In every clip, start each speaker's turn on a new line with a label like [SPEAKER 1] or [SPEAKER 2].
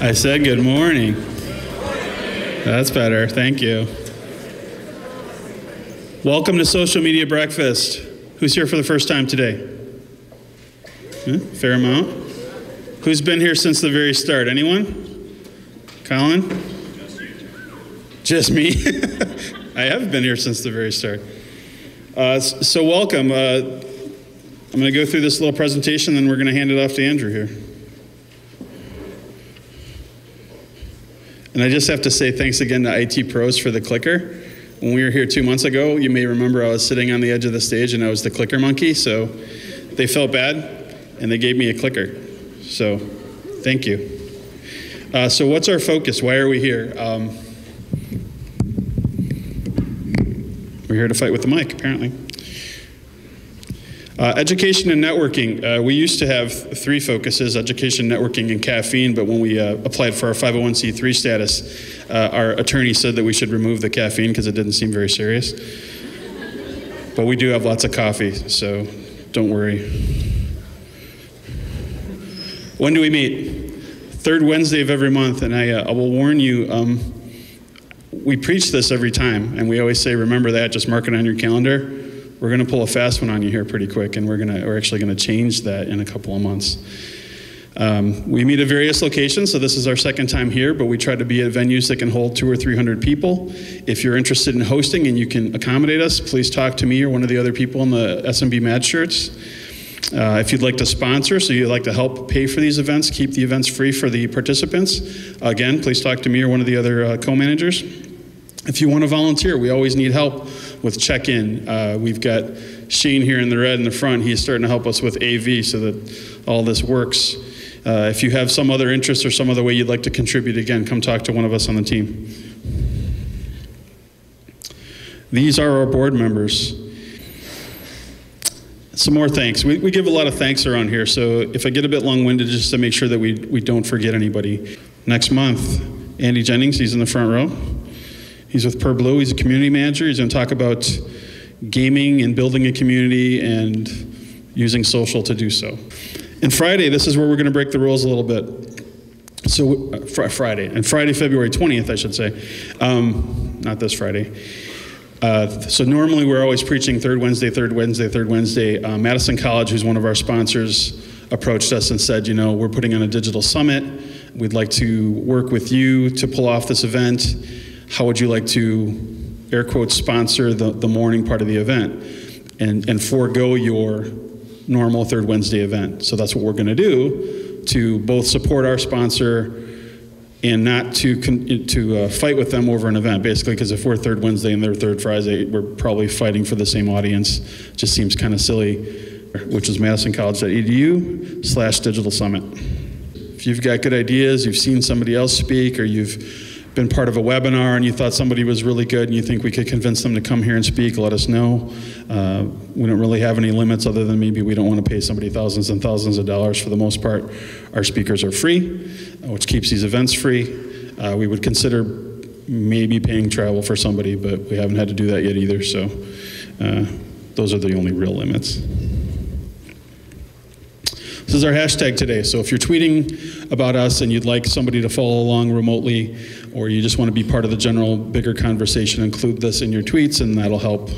[SPEAKER 1] I said good morning. That's better. Thank you. Welcome to Social Media Breakfast. Who's here for the first time today? Fair amount. Who's been here since the very start? Anyone? Colin? Just me? I have been here since the very start. So welcome. I'm going to go through this little presentation, then we're going to hand it off to Andrew here. And I just have to say thanks again to IT Pros for the clicker. When we were here 2 months ago, you may remember I was sitting on the edge of the stage and I was the clicker monkey, so they felt bad and they gave me a clicker. So thank you. So what's our focus? Why are we here? We're here to fight with the mic, apparently. Education and networking. We used to have 3 focuses, education, networking, and caffeine, but when we applied for our 501c3 status, our attorney said that we should remove the caffeine because it didn't seem very serious. But we do have lots of coffee, so don't worry. When do we meet? 3rd Wednesday of every month, and I will warn you, we preach this every time, and we always say, remember that, just mark it on your calendar. We're going to pull a fast one on you here pretty quick, and we're actually going to change that in a couple of months. We meet at various locations, so this is our 2nd time here, but we try to be at venues that can hold 200 or 300 people. If you're interested in hosting and you can accommodate us, please talk to me or one of the other people in the SMBMad shirts. If you'd like to sponsor, so you'd like to help pay for these events, keep the events free for the participants, again, please talk to me or one of the other co-managers. If you want to volunteer, we always need help with check-in. We've got Shane here in the red in the front. He's starting to help us with AV so that all this works. If you have some other interest or some other way you'd like to contribute, again, come talk to one of us on the team. These are our board members. Some more thanks. We give a lot of thanks around here, so if I get a bit long-winded, just to make sure that we don't forget anybody. Next month, Andy Jennings, he's in the front row. He's with Per Blue. He's a community manager. He's going to talk about gaming and building a community and using social to do so. And Friday, this is where we're going to break the rules a little bit. So Friday, February 20th, I should say. Not this Friday. So normally we're always preaching third Wednesday. Madison College, who's one of our sponsors, approached us and said, you know, we're putting on a digital summit. We'd like to work with you to pull off this event. How would you like to, air quotes, sponsor the morning part of the event and forego your normal third Wednesday event? So that's what we're going to do to both support our sponsor and not to fight with them over an event, basically, because if we're third Wednesday and they're third Friday, we're probably fighting for the same audience. Just seems kind of silly, which is madisoncollege.edu/digital summit. If you've got good ideas, you've seen somebody else speak, or you've been part of a webinar and you thought somebody was really good and you think we could convince them to come here and speak, let us know. We don't really have any limits other than maybe we don't want to pay somebody thousands and thousands of dollars. For the most part, our speakers are free, which keeps these events free. We would consider maybe paying travel for somebody, but we haven't had to do that yet either, so those are the only real limits. This is our hashtag today, so if you're tweeting about us and you'd like somebody to follow along remotely, or you just want to be part of the general bigger conversation, include this in your tweets and that'll help.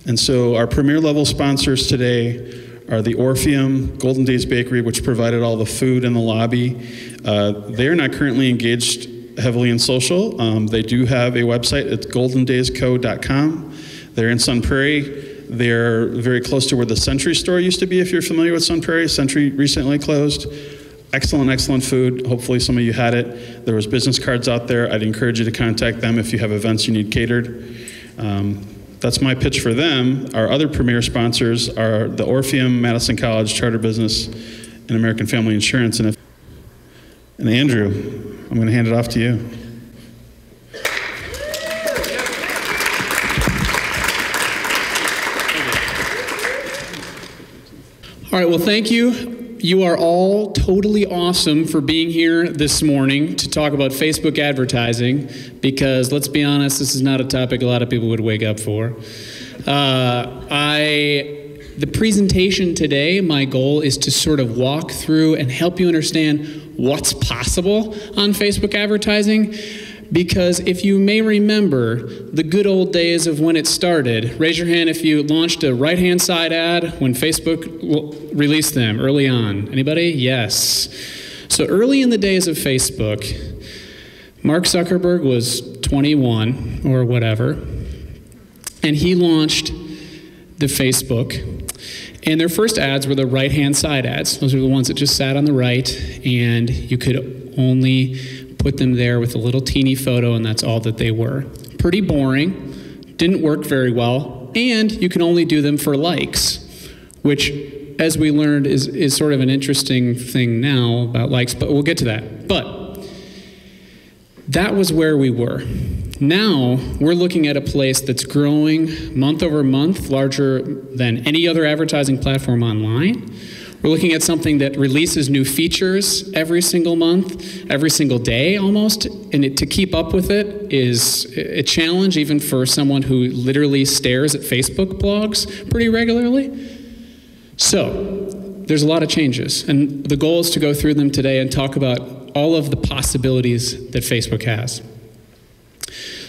[SPEAKER 1] And so our premier level sponsors today are the Orpheum, Golden Days Bakery, which provided all the food in the lobby. They are not currently engaged heavily in social. They do have a website, it's goldendaysco.com. They're in Sun Prairie. They're very close to where the Century store used to be, if you're familiar with Sun Prairie. Century recently closed. Excellent, excellent food. Hopefully some of you had it. There was business cards out there. I'd encourage you to contact them if you have events you need catered. That's my pitch for them. Our other premier sponsors are the Orpheum, Madison College, Charter Business, and American Family Insurance. And Andrew, I'm going to hand it off to you.
[SPEAKER 2] All right, well, thank you. You are all totally awesome for being here this morning to talk about Facebook advertising, because let's be honest, this is not a topic a lot of people would wake up for. The presentation today, my goal is to sort of walk through and help you understand what's possible on Facebook advertising. Because if you may remember the good old days of when it started, raise your hand if you launched a right-hand side ad when Facebook released them early on. Anybody? Yes. So early in the days of Facebook, Mark Zuckerberg was 21 or whatever, and he launched the Facebook. And their first ads were the right-hand side ads. Those are the ones that just sat on the right, and you could only put them there with a little teeny photo, and that's all that they were. Pretty boring, didn't work very well, and you can only do them for likes, which, as we learned, is sort of an interesting thing now about likes, but we'll get to that. But that was where we were. Now, we're looking at a place that's growing month over month, larger than any other advertising platform online. We're looking at something that releases new features every single month, every single day almost, and to keep up with it is a challenge even for someone who literally stares at Facebook blogs pretty regularly. So, there's a lot of changes, and the goal is to go through them today and talk about all of the possibilities that Facebook has.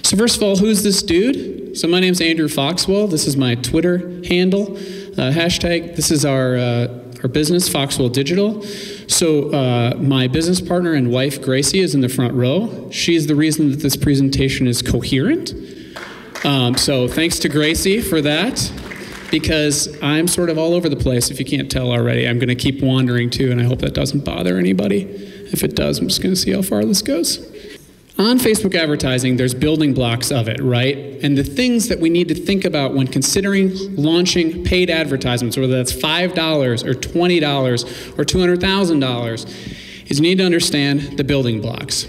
[SPEAKER 2] So first of all, who's this dude? So my name's Andrew Foxwell. This is my Twitter handle, hashtag. This is our business, Foxwell Digital. So my business partner and wife, Gracie, is in the front row. She's the reason that this presentation is coherent. So thanks to Gracie for that, because I'm sort of all over the place, if you can't tell already. I'm going to keep wandering too, and I hope that doesn't bother anybody. If it does, I'm just going to see how far this goes. On Facebook advertising, there's building blocks of it, right? And the things that we need to think about when considering launching paid advertisements, whether that's $5 or $20 or $200,000, is you need to understand the building blocks,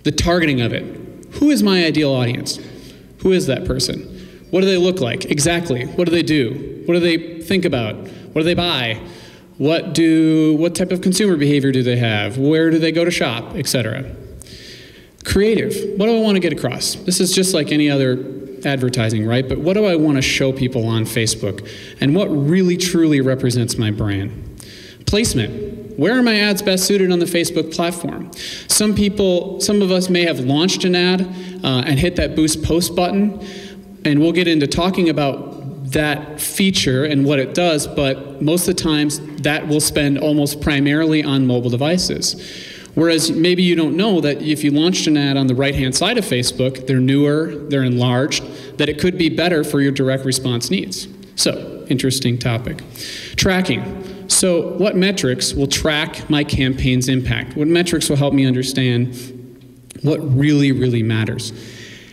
[SPEAKER 2] the targeting of it. Who is my ideal audience? Who is that person? What do they look like? Exactly. What do they do? What do they think about? What do they buy? What type of consumer behavior do they have? Where do they go to shop, etc.? Creative. What do I want to get across? This is just like any other advertising, right? But what do I want to show people on Facebook? And what really truly represents my brand? Placement. Where are my ads best suited on the Facebook platform? Some of us may have launched an ad and hit that boost post button, and we'll get into talking about that feature and what it does, but most of the times that will spend almost primarily on mobile devices. Whereas maybe you don't know that if you launched an ad on the right-hand side of Facebook, they're newer, they're enlarged, that it could be better for your direct response needs. So, interesting topic. Tracking. So, what metrics will track my campaign's impact? What metrics will help me understand what really, really matters?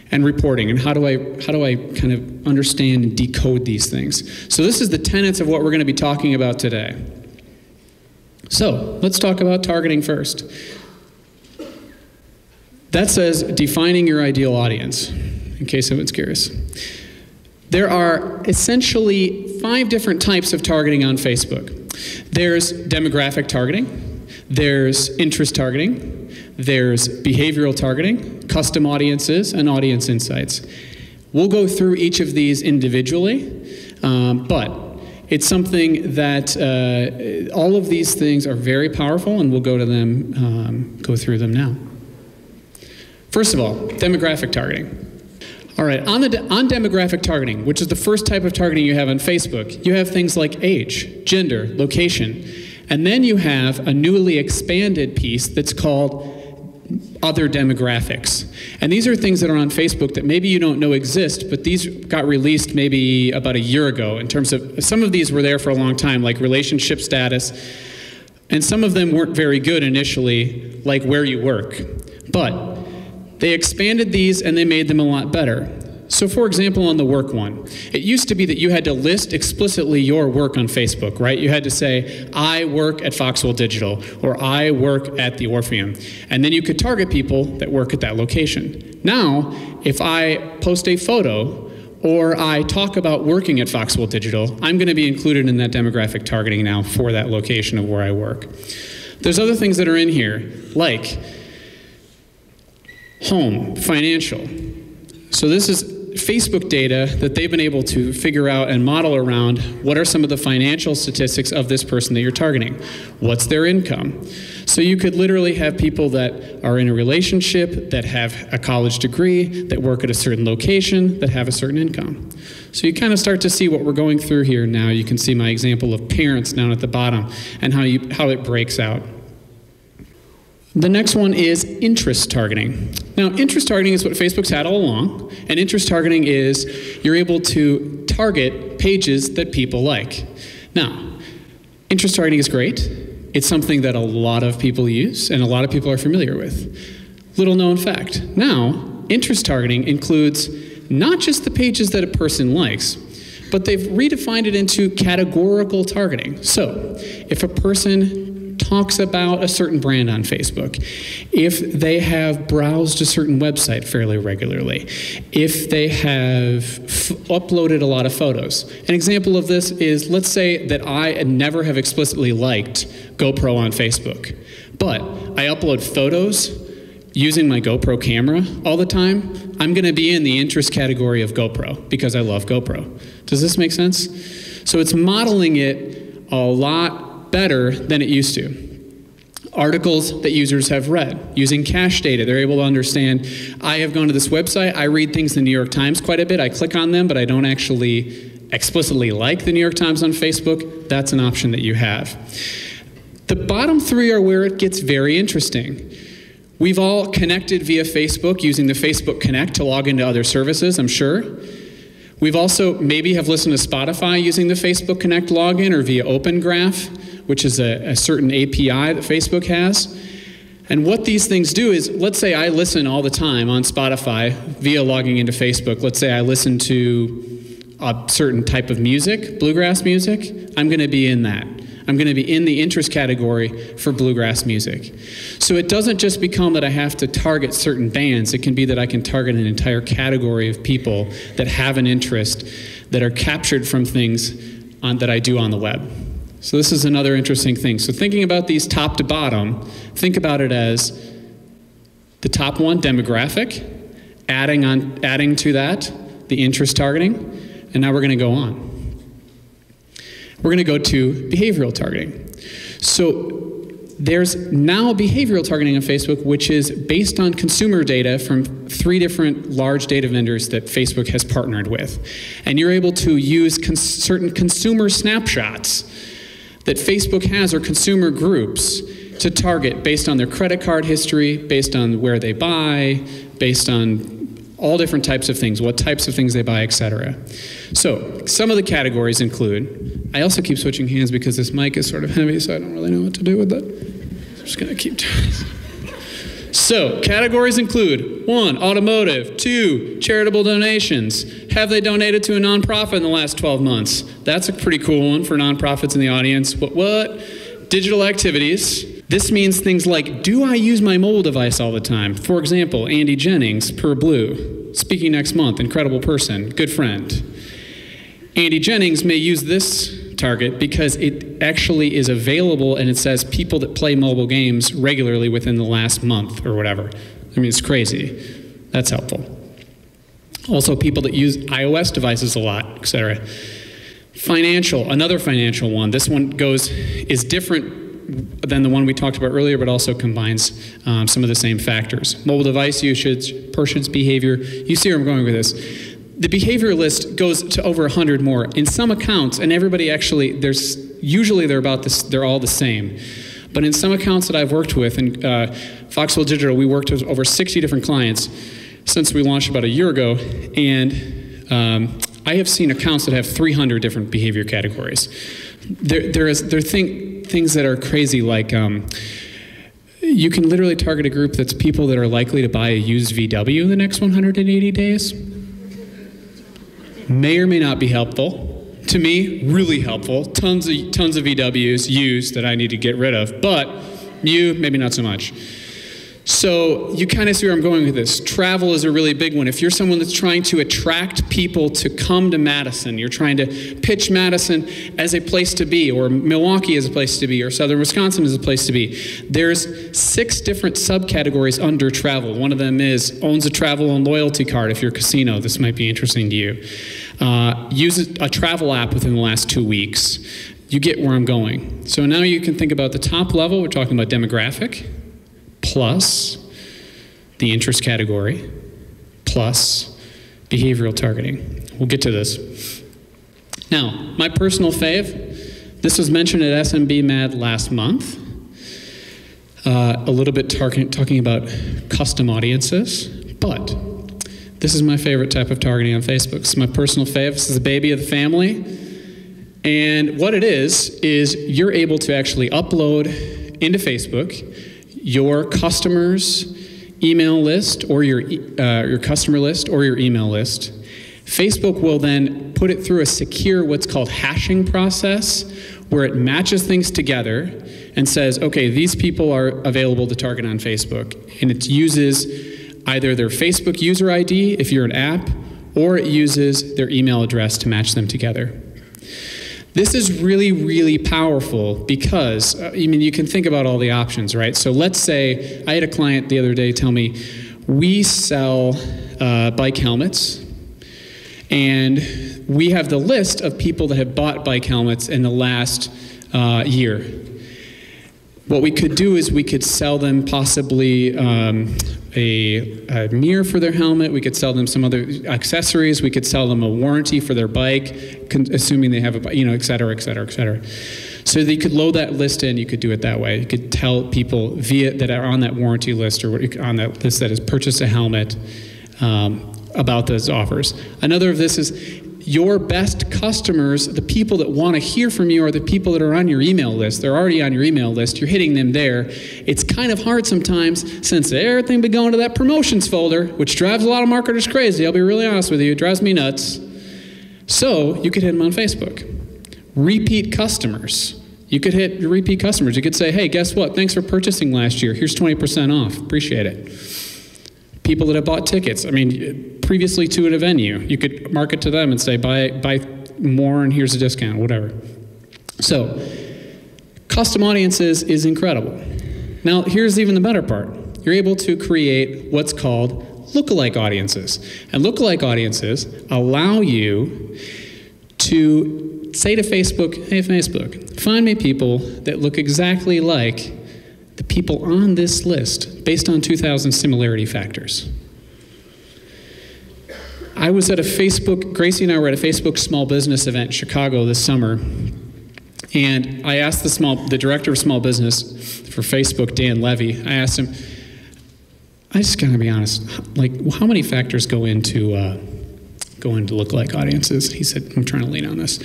[SPEAKER 2] And reporting, and how do I kind of understand and decode these things? So this is the tenets of what we're going to be talking about today. So, let's talk about targeting first. That says defining your ideal audience, in case someone's curious. There are essentially 5 different types of targeting on Facebook. There's demographic targeting, there's interest targeting, there's behavioral targeting, custom audiences, and audience insights. We'll go through each of these individually, but it's something that all of these things are very powerful, and we'll go to them, go through them now. First of all, demographic targeting. All right, on demographic targeting, which is the first type of targeting you have on Facebook, you have things like age, gender, location, and then you have a newly expanded piece that's called other demographics. And these are things that are on Facebook that maybe you don't know exist, but these got released maybe about a year ago in terms of, some of these were there for a long time, like relationship status, and some of them weren't very good initially, like where you work. But they expanded these and they made them a lot better. So for example, on the work one, it used to be that you had to list explicitly your work on Facebook, right? You had to say, I work at Foxwell Digital, or I work at the Orpheum. And then you could target people that work at that location. Now, if I post a photo, or I talk about working at Foxwell Digital, I'm going to be included in that demographic targeting now for that location of where I work. There's other things that are in here, like home, financial. So this is Facebook data that they've been able to figure out and model around what are some of the financial statistics of this person that you're targeting. What's their income? So you could literally have people that are in a relationship, that have a college degree, that work at a certain location, that have a certain income. So you kind of start to see what we're going through here now. You can see my example of parents down at the bottom and how it breaks out. The next one is interest targeting. Now, interest targeting is what Facebook's had all along, and interest targeting is you're able to target pages that people like. Now, interest targeting is great. It's something that a lot of people use and a lot of people are familiar with. Little known fact. Now, interest targeting includes not just the pages that a person likes, but they've redefined it into categorical targeting. So, if a person talks about a certain brand on Facebook, if they have browsed a certain website fairly regularly, if they have uploaded a lot of photos. An example of this is, let's say that I never have explicitly liked GoPro on Facebook, but I upload photos using my GoPro camera all the time. I'm going to be in the interest category of GoPro because I love GoPro. Does this make sense? So it's modeling it a lot better than it used to. Articles that users have read, using cache data, they're able to understand, I have gone to this website, I read things in the New York Times quite a bit, I click on them, but I don't actually explicitly like the New York Times on Facebook. That's an option that you have. The bottom three are where it gets very interesting. We've all connected via Facebook using the Facebook Connect to log into other services, I'm sure. We've also maybe have listened to Spotify using the Facebook Connect login or via Open Graph, which is a certain API that Facebook has. And what these things do is, let's say I listen all the time on Spotify via logging into Facebook. Let's say I listen to a certain type of music, bluegrass music. I'm going to be in that. I'm going to be in the interest category for bluegrass music. So it doesn't just become that I have to target certain bands. It can be that I can target an entire category of people that have an interest that are captured from things that I do on the web. So this is another interesting thing. So thinking about these top to bottom, think about it as the top one, demographic, adding to that, the interest targeting, and now we're going to go on. We're going to go to behavioral targeting. So there's now behavioral targeting on Facebook, which is based on consumer data from 3 different large data vendors that Facebook has partnered with. And you're able to use certain consumer snapshots that Facebook has, or consumer groups, to target based on their credit card history, based on where they buy, based on all different types of things, what types of things they buy, etc. So some of the categories include, I also keep switching hands because this mic is sort of heavy, so I don't really know what to do with it. I'm just going to keep doing this. So categories include 1, automotive, 2, charitable donations. Have they donated to a nonprofit in the last 12 months? That's a pretty cool one for nonprofits in the audience. What? Digital activities. This means things like, do I use my mobile device all the time? For example, Andy Jennings, Per Blue, speaking next month, incredible person, good friend. Andy Jennings may use this target because it actually is available and it says people that play mobile games regularly within the last month or whatever. I mean, it's crazy. That's helpful. Also, people that use iOS devices a lot, etc. Financial, another financial one. This one is different than the one we talked about earlier, but also combines some of the same factors. Mobile device usage, purchase behavior. You see where I'm going with this. The behavior list goes to over 100 more. In some accounts, and everybody actually, usually they're all the same. But in some accounts that I've worked with, and Foxwell Digital, we worked with over 60 different clients since we launched about a year ago, and I have seen accounts that have 300 different behavior categories. There are things that are crazy, like you can literally target a group that's people that are likely to buy a used VW in the next 180 days. May or may not be helpful. To me, really helpful. Tons of VWs used that I need to get rid of, but you, maybe not so much. So you kind of see where I'm going with this. Travel is a really big one. If you're someone that's trying to attract people to come to Madison, you're trying to pitch Madison as a place to be, or Milwaukee as a place to be, or Southern Wisconsin as a place to be, there's 6 different subcategories under travel. One of them is owns a travel and loyalty card. If you're a casino, this might be interesting to you. Uses a travel app within the last 2 weeks. You get where I'm going. So now you can think about the top level. We're talking about demographic, plus the interest category, plus behavioral targeting. We'll get to this. Now, my personal fave, this was mentioned at SMBMad last month. A little bit talking about custom audiences, but this is my favorite type of targeting on Facebook. It's my personal fave. This is the baby of the family. And what it is you're able to actually upload into Facebook your customers' email list, or your customer list, or your email list. Facebook will then put it through a secure, what's called hashing process, where it matches things together and says, okay, these people are available to target on Facebook. And it uses either their Facebook user ID, if you're an app, or it uses their email address to match them together. This is really, really powerful because, you can think about all the options, right? So let's say, I had a client the other day tell me, we sell bike helmets, and we have the list of people that have bought bike helmets in the last year. What we could do is we could sell them possibly a mirror for their helmet. We could sell them some other accessories. We could sell them a warranty for their bike, assuming they have a, et cetera, et cetera, et cetera. So they could load that list in. You could do it that way. You could tell people that are on that warranty list, or on that list that has purchased a helmet, about those offers. Another of this is your best customers, the people that want to hear from you, are the people that are on your email list. They're already on your email list. You're hitting them there. It's kind of hard sometimes, since everything be going to that promotions folder, which drives a lot of marketers crazy. I'll be really honest with you. It drives me nuts. So you could hit them on Facebook. Repeat customers. You could hit your repeat customers. You could say, hey, guess what? Thanks for purchasing last year. Here's 20% off. Appreciate it. People that have bought tickets, previously to at a venue, you could market to them and say, buy more and here's a discount, whatever. So, custom audiences is incredible. Now, here's even the better part. You're able to create what's called lookalike audiences. And lookalike audiences allow you to say to Facebook, hey, Facebook, find me people that look exactly like the people on this list based on 2,000 similarity factors. I was at Gracie and I were at a Facebook small business event in Chicago this summer, and I asked the director of small business for Facebook, Dan Levy, I asked him, I just gotta be honest, how many factors go into lookalike audiences? He said, I'm trying to lean on this.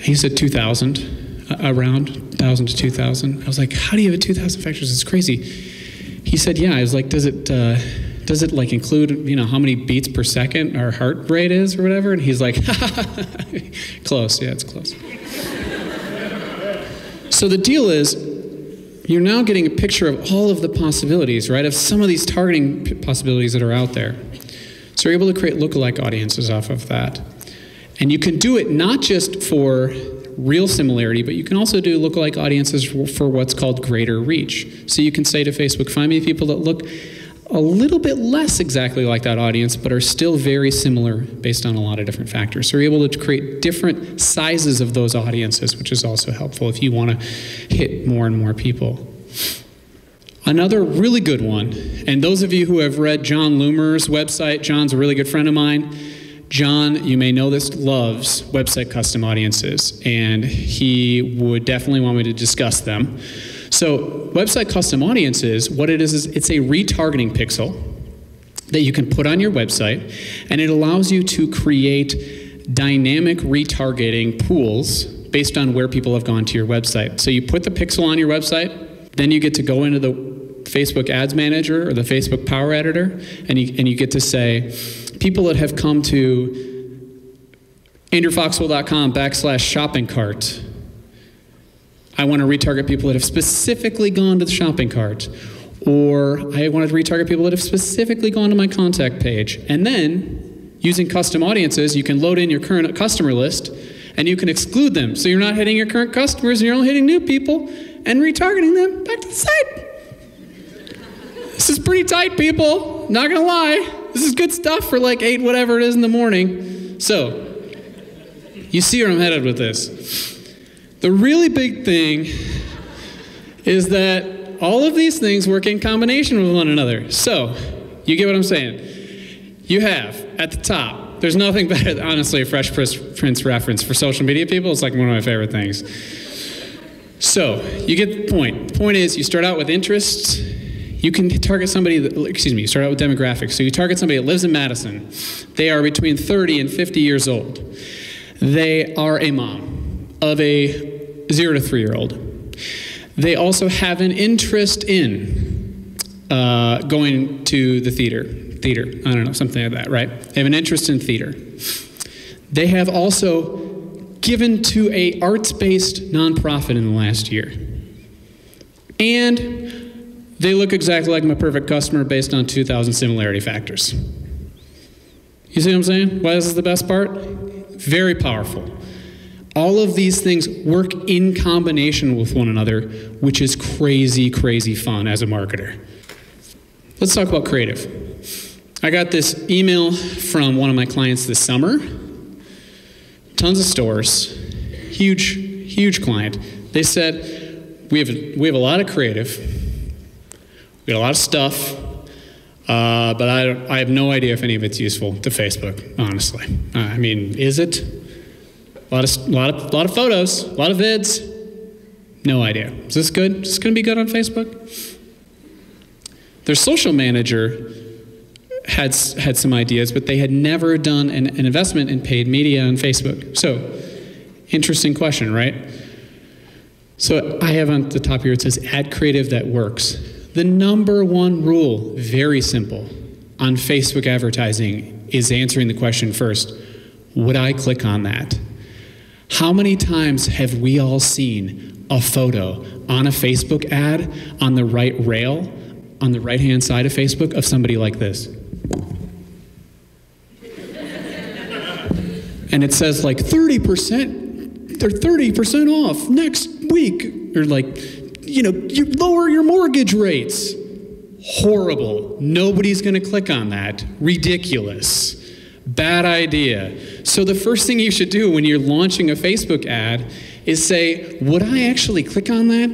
[SPEAKER 2] He said 2,000, around 1,000 to 2,000. I was like, how do you have 2,000 factors? It's crazy. He said, yeah. I was like, does it include, how many beats per second our heart rate is or whatever? And he's like, close. Yeah, it's close. So the deal is, you're now getting a picture of all of the possibilities, right, of some of these targeting possibilities that are out there. So you're able to create lookalike audiences off of that. And you can do it not just for real similarity, but you can also do lookalike audiences for what's called greater reach. So you can say to Facebook, find me people that look a little bit less exactly like that audience, but are still very similar based on a lot of different factors. So you're able to create different sizes of those audiences, which is also helpful if you want to hit more and more people. Another really good one, and those of you who have read John Loomer's website, John's a really good friend of mine. John, you may know this, loves website custom audiences, and he would definitely want me to discuss them. So website custom audiences, what it is it's a retargeting pixel that you can put on your website, and it allows you to create dynamic retargeting pools based on where people have gone to your website. So you put the pixel on your website, then you get to go into the Facebook Ads Manager or the Facebook Power Editor, and you get to say, people that have come to andrewfoxwell.com/shopping cart, I want to retarget people that have specifically gone to the shopping cart. or I wanted to retarget people that have specifically gone to my contact page. And then, using custom audiences, you can load in your current customer list, and you can exclude them. So you're not hitting your current customers, and you're only hitting new people, and retargeting them back to the site. This is pretty tight, people. Not gonna lie. This is good stuff for like 8 whatever it is in the morning. So, you see where I'm headed with this. The really big thing is that all of these things work in combination with one another. So, you get what I'm saying. You have, at the top, there's nothing better than, honestly, a Fresh Prince reference for social media people. It's like one of my favorite things. So, you get the point. The point is, you start out with interests. You can target somebody you start out with demographics. So you target somebody that lives in Madison. They are between 30 and 50 years old. They are a mom of a 0 to 3-year-old. They also have an interest in going to the theater, I don't know, something like that, right? They have an interest in theater. They have also given to a arts-based nonprofit in the last year. And they look exactly like my perfect customer based on 2,000 similarity factors. You see what I'm saying? Why this is the best part? Very powerful. All of these things work in combination with one another, which is crazy, crazy fun as a marketer. Let's talk about creative. I got this email from one of my clients this summer. Tons of stores. Huge client. They said, we have a lot of creative. We got a lot of stuff, but I have no idea if any of it's useful to Facebook, honestly. I mean, is it? A lot of photos, a lot of vids. No idea. Is this good? Is this going to be good on Facebook? Their social manager had some ideas, but they had never done an investment in paid media on Facebook. So, interesting question, right? So I have on the top here, it says, add creative that works. The number one rule, very simple, on Facebook advertising is answering the question first, would I click on that? How many times have we all seen a photo on a Facebook ad on the right rail, on the right-hand side of Facebook, of somebody like this? And it says like 30%, they're 30% off next week, or like, you lower your mortgage rates. Horrible. Nobody's going to click on that. Ridiculous. Bad idea. So the first thing you should do when you're launching a Facebook ad is say, would I actually click on that?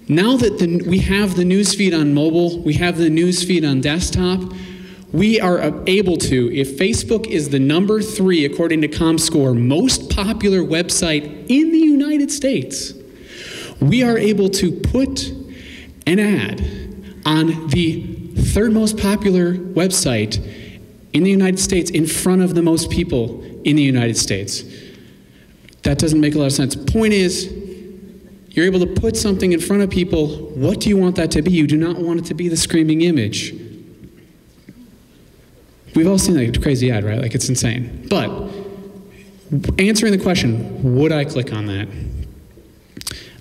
[SPEAKER 2] Now that we have the newsfeed on mobile, we have the newsfeed on desktop, we are able to, if Facebook is the number 3, according to ComScore, most popular website in the United States, we are able to put an ad on the 3rd most popular website in the United States in front of the most people in the United States. That doesn't make a lot of sense. Point is, you're able to put something in front of people. What do you want that to be? You do not want it to be the screaming image. We've all seen that crazy ad, right? Like, it's insane. But answering the question, would I click on that?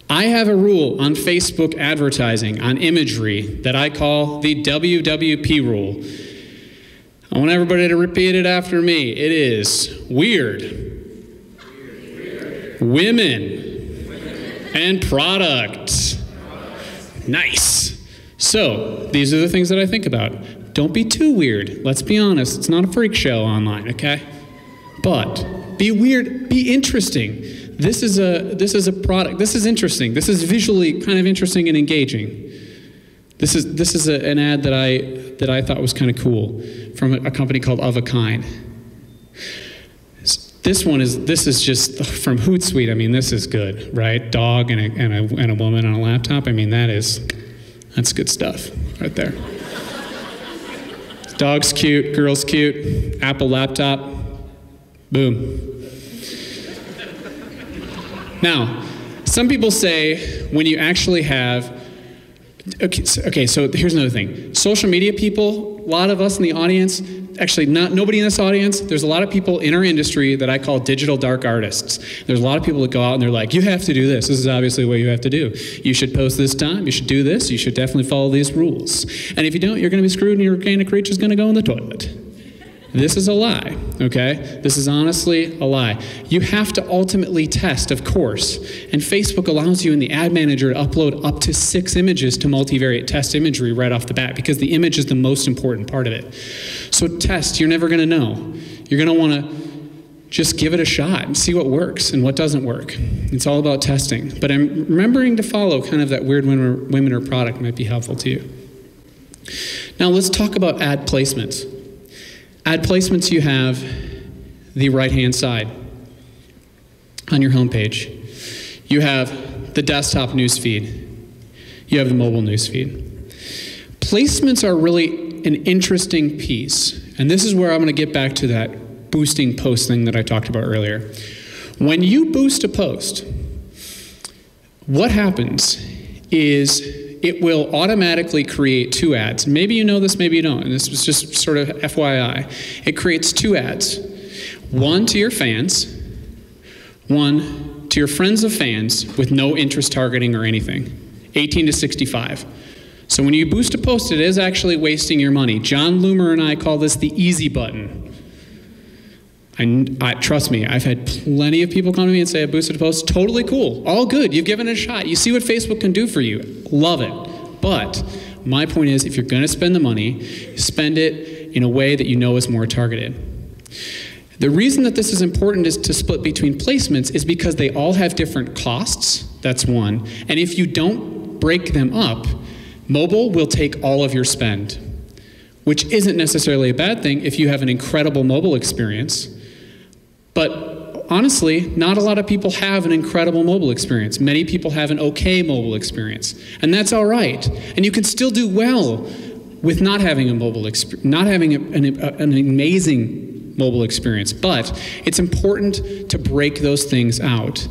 [SPEAKER 2] I have a rule on Facebook advertising, on imagery, that I call the WWP rule. I want everybody to repeat it after me. It is weird, women, and product. Nice. So, these are the things that I think about. Don't be too weird. Let's be honest. It's not a freak show online, okay? But be weird, be interesting. This is a product. This is interesting. This is visually kind of interesting and engaging. This is an ad that I thought was kind of cool from a company called Of a Kind. This is just from Hootsuite. I mean, this is good, right? Dog and a woman on a laptop. I mean, that's good stuff right there. Dog's cute, girl's cute, Apple laptop, boom. Now, some people say when you actually have, okay, so here's another thing. Social media people, a lot of us in the audience, actually nobody in this audience, there's a lot of people in our industry that I call digital dark artists. There's a lot of people that go out and they're like, you have to do this. This is obviously what you have to do. You should post this time. You should do this. You should definitely follow these rules. And if you don't, you're going to be screwed and your organic reach is going to go in the toilet. This is a lie, okay? This is honestly a lie. You have to ultimately test, of course, and Facebook allows you in the ad manager to upload up to 6 images to multivariate test imagery right off the bat because the image is the most important part of it. So test, you're never gonna know. You're gonna wanna just give it a shot and see what works and what doesn't work. It's all about testing. But I'm remembering to follow kind of that weird women or product might be helpful to you. Now let's talk about ad placements. Ad placements, you have the right-hand side on your homepage. You have the desktop newsfeed. You have the mobile newsfeed. Placements are really an interesting piece, and this is where I'm going to get back to that boosting post thing that I talked about earlier. When you boost a post, what happens is it will automatically create 2 ads. Maybe you know this, maybe you don't, and this was just sort of FYI. It creates 2 ads. One to your fans, one to your friends of fans with no interest targeting or anything, 18 to 65. So when you boost a post, it is actually wasting your money. John Loomer and I call this the easy button. I trust me, I've had plenty of people come to me and say, I boosted a post, totally cool, all good, you've given it a shot, you see what Facebook can do for you, love it. But my point is, if you're gonna spend the money, spend it in a way that you know is more targeted. The reason that this is important is to split between placements is because they all have different costs, that's one, and if you don't break them up, mobile will take all of your spend, which isn't necessarily a bad thing if you have an incredible mobile experience. But honestly, not a lot of people have an incredible mobile experience. Many people have an okay mobile experience, and that's all right. And you can still do well with not having a mobile experience, not having an amazing mobile experience. But it's important to break those things out,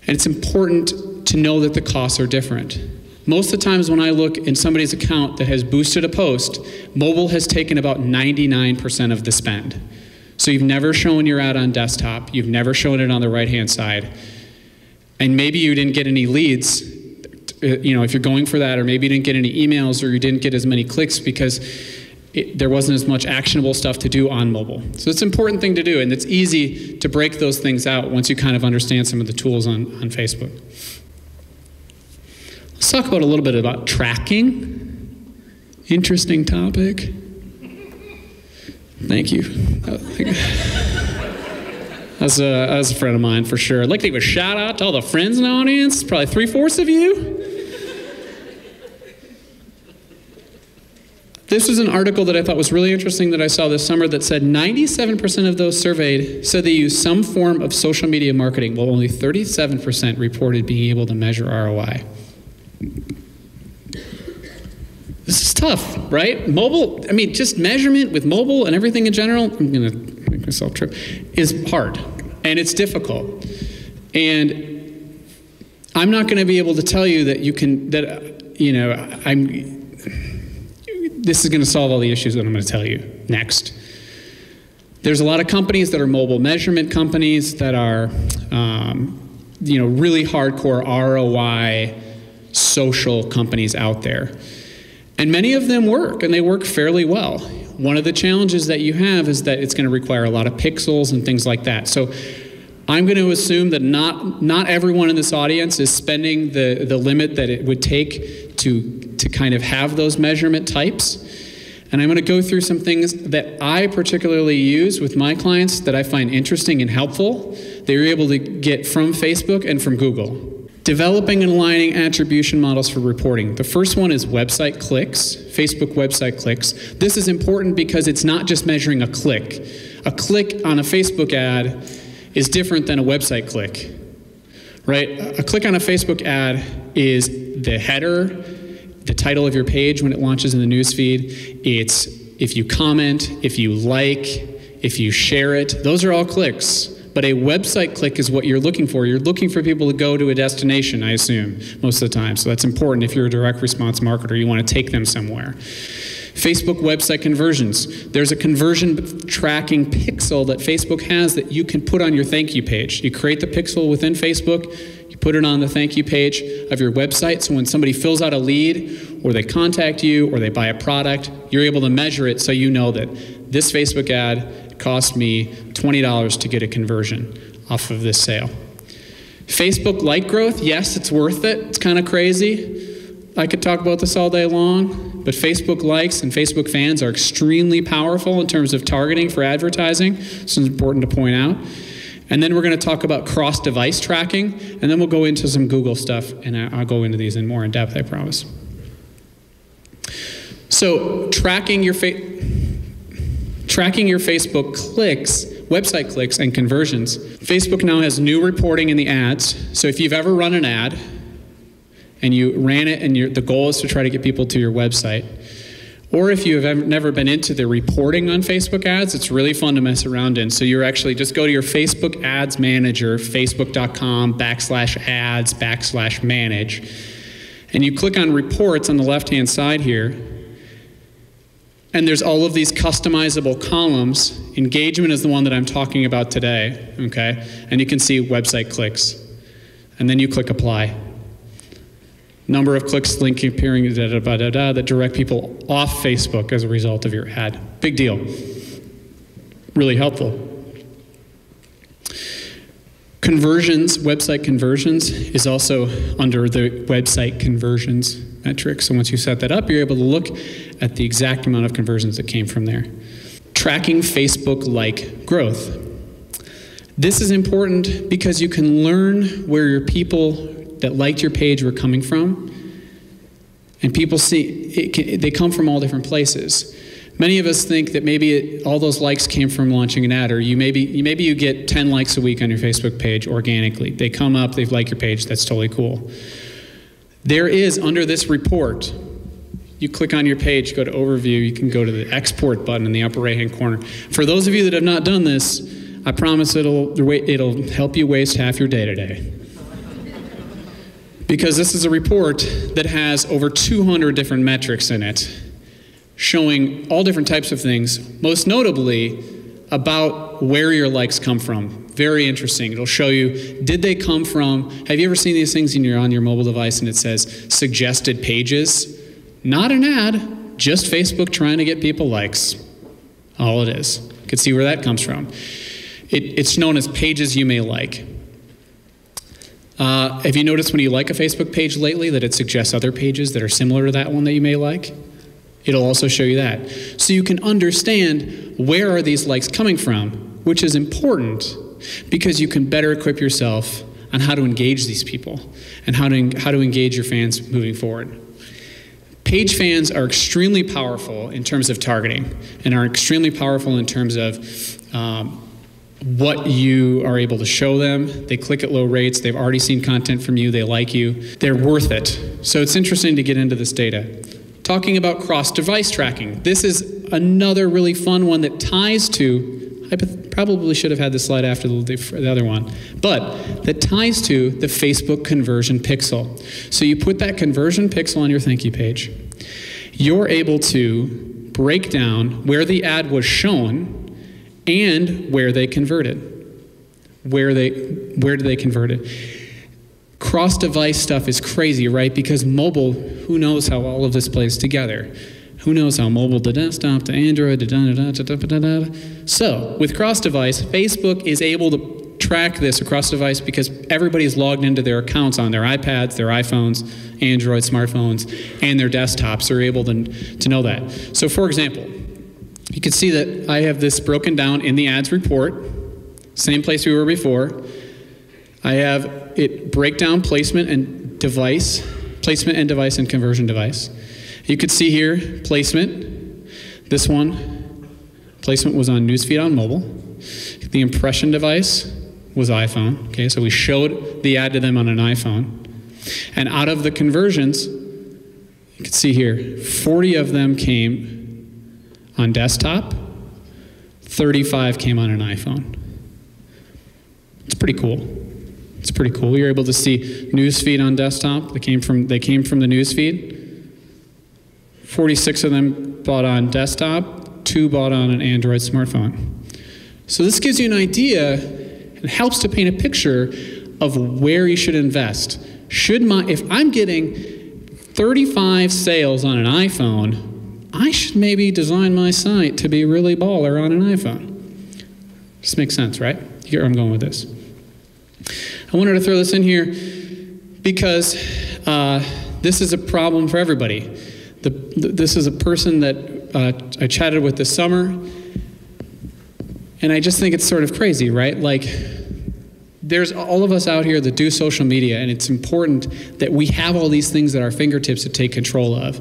[SPEAKER 2] and it's important to know that the costs are different. Most of the times when I look in somebody's account that has boosted a post, mobile has taken about 99% of the spend. So you've never shown your ad on desktop, you've never shown it on the right-hand side, and maybe you didn't get any leads, you know, if you're going for that, or maybe you didn't get any emails, or you didn't get as many clicks because there wasn't as much actionable stuff to do on mobile. So it's an important thing to do, and it's easy to break those things out once you kind of understand some of the tools on Facebook. Let's talk about a little bit about tracking. Interesting topic. Thank you. That's a friend of mine for sure. I'd like to give a shout out to all the friends in the audience, probably 3/4 of you. This is an article that I thought was really interesting that I saw this summer that said 97% of those surveyed said they use some form of social media marketing, while only 37% reported being able to measure ROI. This is tough, right? Mobile, I mean, just measurement with mobile and everything in general, I'm gonna make myself trip, is hard, and it's difficult. And I'm not gonna be able to tell you that you can, that, you know, this is gonna solve all the issues that I'm gonna tell you next. There's a lot of companies that are mobile measurement companies that are, you know, really hardcore ROI social companies out there. And many of them work, and they work fairly well. One of the challenges that you have is that it's going to require a lot of pixels and things like that. So I'm going to assume that not everyone in this audience is spending the limit that it would take to kind of have those measurement types. And I'm going to go through some things that I particularly use with my clients that I find interesting and helpful. They were able to get from Facebook and from Google. Developing and aligning attribution models for reporting. The first one is website clicks, Facebook website clicks. This is important because it's not just measuring a click. A click on a Facebook ad is different than a website click, right? A click on a Facebook ad is the header, the title of your page when it launches in the newsfeed. It's if you comment, if you like, if you share it. Those are all clicks. But a website click is what you're looking for. You're looking for people to go to a destination, I assume, most of the time. So that's important if you're a direct response marketer. You want to take them somewhere. Facebook website conversions. There's a conversion tracking pixel that Facebook has that you can put on your thank you page. You create the pixel within Facebook, you put it on the thank you page of your website, so when somebody fills out a lead, or they contact you, or they buy a product, you're able to measure it so you know that this Facebook ad cost me $20 to get a conversion off of this sale. Facebook like growth, yes, it's worth it. It's kind of crazy. I could talk about this all day long, but Facebook likes and Facebook fans are extremely powerful in terms of targeting for advertising. This is important to point out. And then we're going to talk about cross-device tracking, and then we'll go into some Google stuff, and I'll go into these in more in depth, I promise. So tracking your Facebook clicks, website clicks, and conversions. Facebook now has new reporting in the ads. So if you've ever run an ad, and you ran it, and the goal is to try to get people to your website, or if you've never been into the reporting on Facebook ads, it's really fun to mess around in. So you're actually, just go to your Facebook ads manager, facebook.com/ads/manage, and you click on reports on the left-hand side here, and there's all of these customizable columns. Engagement is the one that I'm talking about today, okay? And you can see website clicks. And then you click apply. Number of clicks, link appearing, that direct people off Facebook as a result of your ad. Big deal. Really helpful. Conversions, website conversions, is also under the website conversions metric. So once you set that up, you're able to look at the exact amount of conversions that came from there. Tracking Facebook-like growth. This is important because you can learn where your people that liked your page were coming from, and people see they come from all different places. Many of us think that maybe all those likes came from launching an ad, or maybe you get 10 likes a week on your Facebook page organically. They come up, they like your page, that's totally cool. There is, under this report, you click on your page, go to overview, you can go to the export button in the upper right-hand corner. For those of you that have not done this, I promise it'll help you waste half your day today. Because this is a report that has over 200 different metrics in it, showing all different types of things, most notably about where your likes come from. Very interesting. It'll show you, did they come from, have you ever seen these things on your mobile device and it says suggested pages? Not an ad, just Facebook trying to get people likes. All it is. You can see where that comes from. It's known as pages you may like. Have you noticed when you like a Facebook page lately that it suggests other pages that are similar to that one that you may like? It'll also show you that. So you can understand where are these likes coming from, which is important because you can better equip yourself on how to engage these people and how to engage your fans moving forward. Page fans are extremely powerful in terms of targeting and are extremely powerful in terms of what you are able to show them. They click at low rates. They've already seen content from you. They like you. They're worth it. So it's interesting to get into this data. Talking about cross-device tracking. This is another really fun one that ties to, I probably should have had this slide after the other one, but that ties to the Facebook conversion pixel. So you put that conversion pixel on your thank you page. You're able to break down where the ad was shown and where they converted. Where did they convert it? Cross-device stuff is crazy, right? Because mobile, who knows how all of this plays together? Who knows how mobile to desktop to Android to So, with cross-device, Facebook is able to track this across device because everybody's logged into their accounts on their iPads, their iPhones, Android smartphones, and their desktops are able to know that. So, for example, you can see that I have this broken down in the ads report, same place we were before. I have it breakdown placement and device and conversion device. You could see here placement. This one, placement was on newsfeed on mobile. The impression device was iPhone. Okay, so we showed the ad to them on an iPhone. And out of the conversions, you can see here, 40 of them came on desktop, 35 came on an iPhone. It's pretty cool. It's pretty cool. You're able to see newsfeed on desktop. They came from the newsfeed. 46 of them bought on desktop, 2 bought on an Android smartphone. So this gives you an idea and helps to paint a picture of where you should invest. If I'm getting 35 sales on an iPhone, I should maybe design my site to be really baller on an iPhone. This makes sense, right? You get where I'm going with this. I wanted to throw this in here because this is a problem for everybody. This is a person that I chatted with this summer, and I just think it's sort of crazy, right? Like, there's all of us out here that do social media, and it's important that we have all these things at our fingertips to take control of,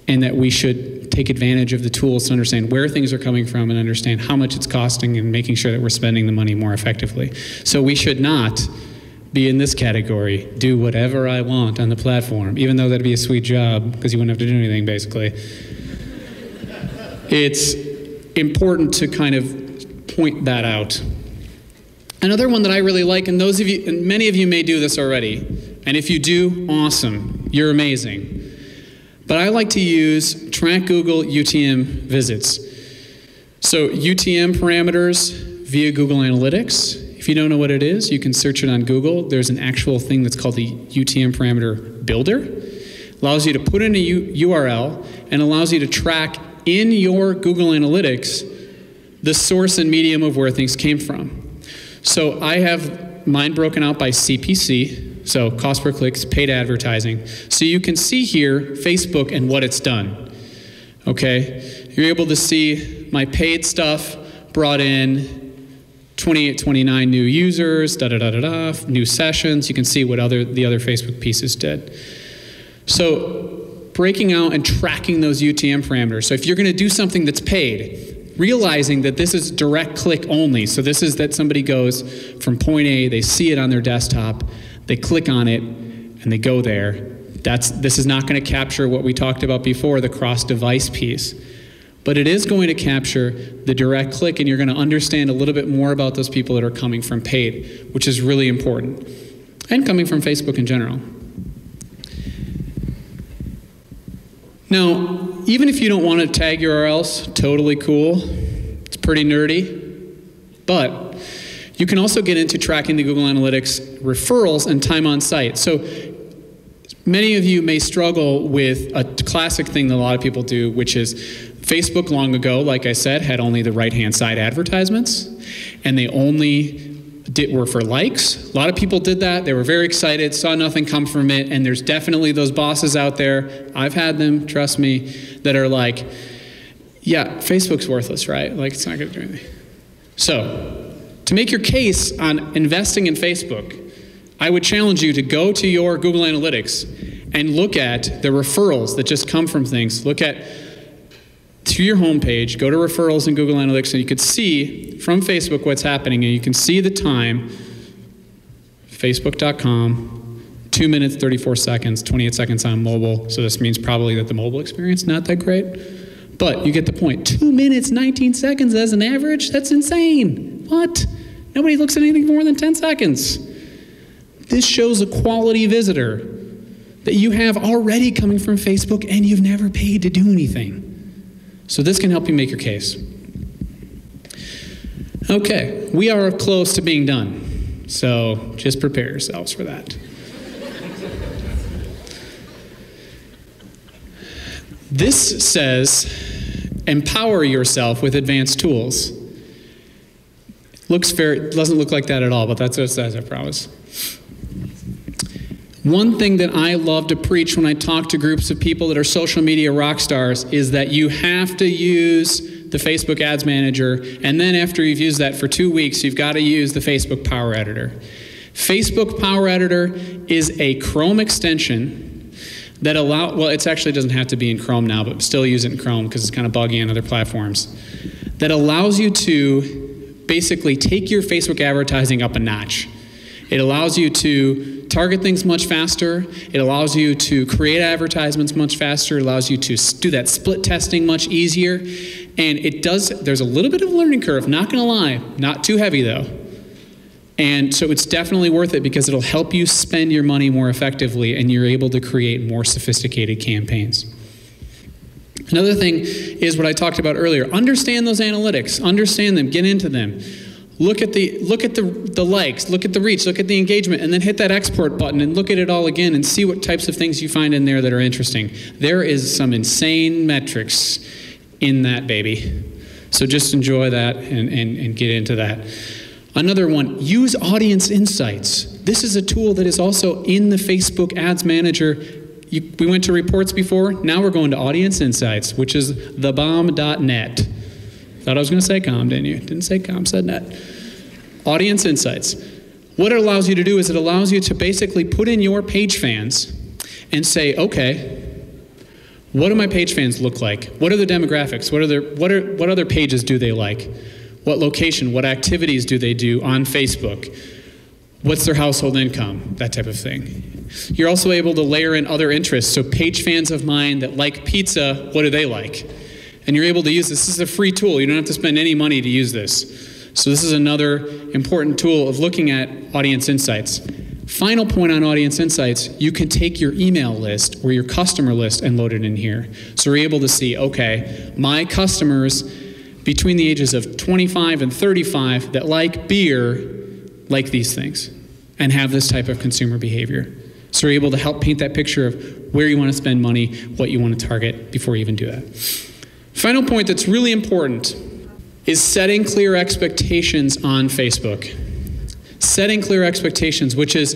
[SPEAKER 2] and that we should take advantage of the tools to understand where things are coming from and understand how much it's costing and making sure that we're spending the money more effectively. So we should not be in this category, do whatever I want on the platform, even though that'd be a sweet job because you wouldn't have to do anything, basically. It's important to kind of point that out. Another one that I really like, and those of you, and many of you may do this already, and if you do, awesome, you're amazing. But I like to use track Google UTM visits. So UTM parameters via Google Analytics. If you don't know what it is, you can search it on Google. There's an actual thing that's called the UTM parameter builder. Allows you to put in a URL and allows you to track in your Google Analytics the source and medium of where things came from. So I have mine broken out by CPC, so cost per clicks, paid advertising. So you can see here Facebook and what it's done. Okay, you're able to see my paid stuff brought in 28, 29 new users, new sessions. You can see what the other Facebook pieces did. So breaking out and tracking those UTM parameters. So if you're going to do something that's paid, realizing that this is direct click only. So this is that somebody goes from point A, they see it on their desktop, they click on it, and they go there. This is not going to capture what we talked about before, the cross-device piece. But it is going to capture the direct click, and you're going to understand a little bit more about those people that are coming from paid, which is really important, and coming from Facebook in general. Now, even if you don't want to tag URLs, totally cool. It's pretty nerdy. But you can also get into tracking the Google Analytics referrals and time on site. So many of you may struggle with a classic thing that a lot of people do, which is Facebook long ago, like I said, had only the right-hand side advertisements, and they only were for likes. A lot of people did that. They were very excited, saw nothing come from it, and there's definitely those bosses out there, I've had them, trust me, that are like, yeah, Facebook's worthless, right? Like, it's not going to do anything. So, to make your case on investing in Facebook, I would challenge you to go to your Google Analytics and look at the referrals that just come from things. Look at to your homepage, go to referrals in Google Analytics, and you could see from Facebook what's happening, and you can see the time, facebook.com, 2 minutes, 34 seconds, 28 seconds on mobile, so this means probably that the mobile experience not that great, but you get the point. 2 minutes, 19 seconds as an average? That's insane. What? Nobody looks at anything more than 10 seconds. This shows a quality visitor that you have already coming from Facebook, and you've never paid to do anything. So this can help you make your case. Okay, we are close to being done, so just prepare yourselves for that. This says, empower yourself with advanced tools. Doesn't look like that at all, but that's what it says, I promise. One thing that I love to preach when I talk to groups of people that are social media rock stars is that you have to use the Facebook Ads Manager, and then after you've used that for 2 weeks, you've got to use the Facebook Power Editor. Facebook Power Editor is a Chrome extension that well, it actually doesn't have to be in Chrome now, but still use it in Chrome because it's kind of buggy on other platforms, that allows you to basically take your Facebook advertising up a notch. It allows you to target things much faster. It allows you to create advertisements much faster. It allows you to do that split testing much easier. And there's a little bit of a learning curve, not gonna lie, not too heavy though. And so it's definitely worth it because it'll help you spend your money more effectively and you're able to create more sophisticated campaigns. Another thing is what I talked about earlier. Understand those analytics. Understand them. Get into them. Look at the likes, look at the reach, look at the engagement, and then hit that export button and look at it all again and see what types of things you find in there that are interesting. There is some insane metrics in that baby. So just enjoy that and get into that. Another one, use audience insights. This is a tool that is also in the Facebook Ads Manager. We went to reports before. Now we're going to audience insights, which is thebomb.net. Thought I was going to say com, didn't you? Didn't say com, said net. Audience insights. What it allows you to do is it allows you to basically put in your page fans and say, okay, what do my page fans look like? What are the demographics? What other pages do they like? What location? What activities do they do on Facebook? What's their household income? That type of thing. You're also able to layer in other interests. So page fans of mine that like pizza, what do they like? And you're able to use this. This is a free tool. You don't have to spend any money to use this. So this is another important tool of looking at audience insights. Final point on audience insights, you can take your email list or your customer list and load it in here. So we're able to see, okay, my customers between the ages of 25 and 35 that like beer like these things and have this type of consumer behavior. So we're able to help paint that picture of where you want to spend money, what you want to target before you even do that. Final point that's really important is setting clear expectations on Facebook. Setting clear expectations, which is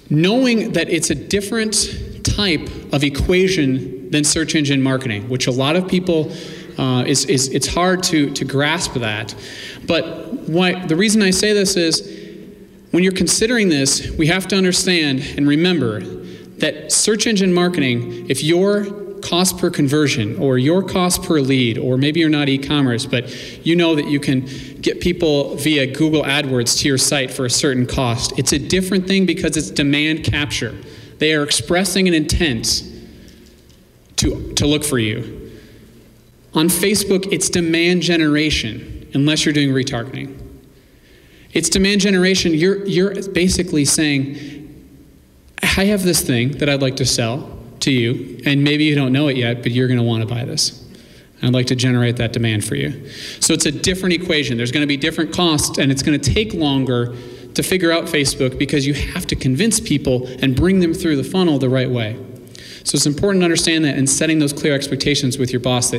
[SPEAKER 2] knowing that it's a different type of equation than search engine marketing, which a lot of people, it's hard to grasp that. But the reason I say this is when you're considering this, we have to understand and remember that search engine marketing, if your cost per conversion or your cost per lead, or maybe you're not e-commerce, but you know that you can get people via Google AdWords to your site for a certain cost. It's a different thing because it's demand capture. They are expressing an intent to look for you. On Facebook, it's demand generation, unless you're doing retargeting. It's demand generation. You're basically saying, I have this thing that I'd like to sell to you, and maybe you don't know it yet, but you're going to want to buy this. I'd like to generate that demand for you. So it's a different equation. There's going to be different costs, and it's going to take longer to figure out Facebook because you have to convince people and bring them through the funnel the right way. So it's important to understand that and setting those clear expectations with your boss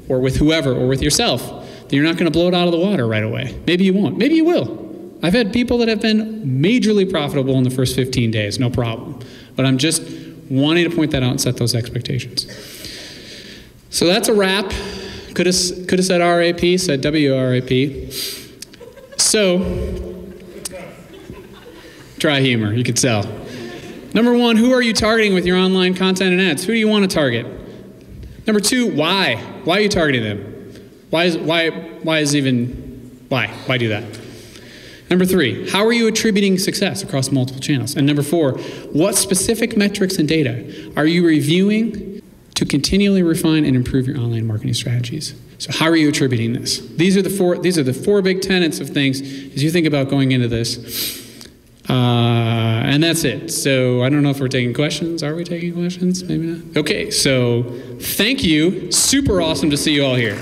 [SPEAKER 2] or with whoever, or with yourself, that you're not going to blow it out of the water right away. Maybe you won't. Maybe you will. I've had people that have been majorly profitable in the first 15 days, no problem. But I'm just wanting to point that out and set those expectations. So that's a wrap. Could have said RAP, said WRAP. So, dry humor, you could tell. Number one, who are you targeting with your online content and ads? Who do you want to target? Number two, why? Why are you targeting them? Why do that? Number three, how are you attributing success across multiple channels? And number four, what specific metrics and data are you reviewing to continually refine and improve your online marketing strategies? So how are you attributing this? These are the four big tenets of things as you think about going into this. And that's it. So I don't know if we're taking questions. Are we taking questions? Maybe not. Okay, so thank you. Super awesome to see you all here.